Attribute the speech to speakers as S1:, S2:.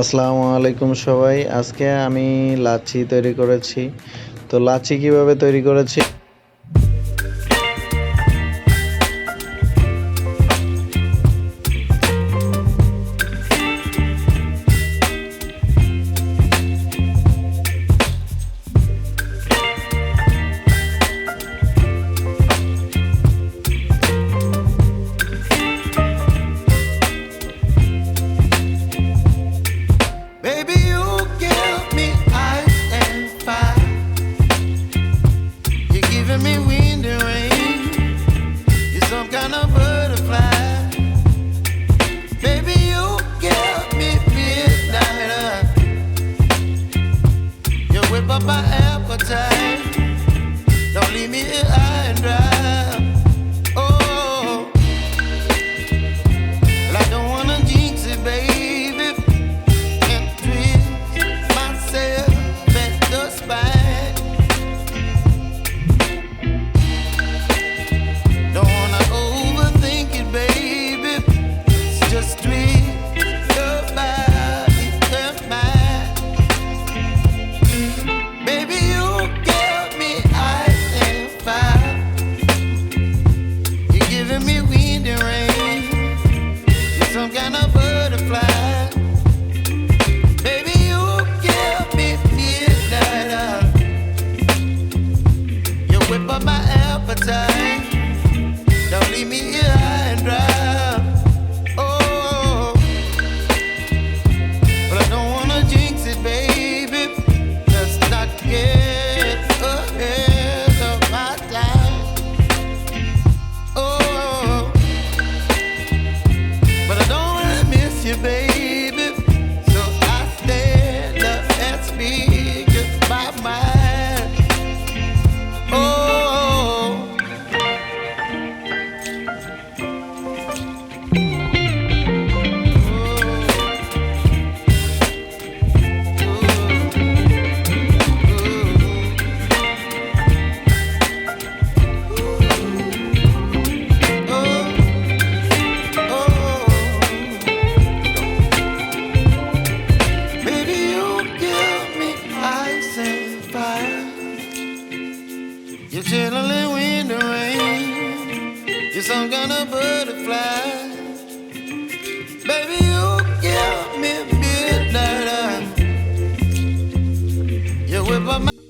S1: আসসালামু আলাইকুম সবাই। আজকে আমি লাচ্ছি তৈরি করেছি। তো লাচ্ছি কিভাবে তৈরি করেছি?
S2: Baby, you give me ice and fire. You're giving me wind and rain. You're some kind of butterfly. Baby, you give me midnight. You whip up my appetite. Don't leave me here high and dry. Oh, well, I don't wanna jinx it, baby. And twist myself at the spine. Don't wanna overthink it, baby. It's just twist your body and mine. Baby, you give me ice and fire. You're giving me wind and rain. You're some kind of butterfly. Baby, you give me midnight. You whip up my appetite. Don't leave me here high and dry. Oh, but I don't wanna jinx it, baby. Let's not get ahead of my time. Oh, but I don't wanna miss you, baby. So I stand up and speak just my mind. Oh, baby, you give me ice and fire. You're chilling wind and rain. You're some kind of butterfly. Baby, you give me midnight.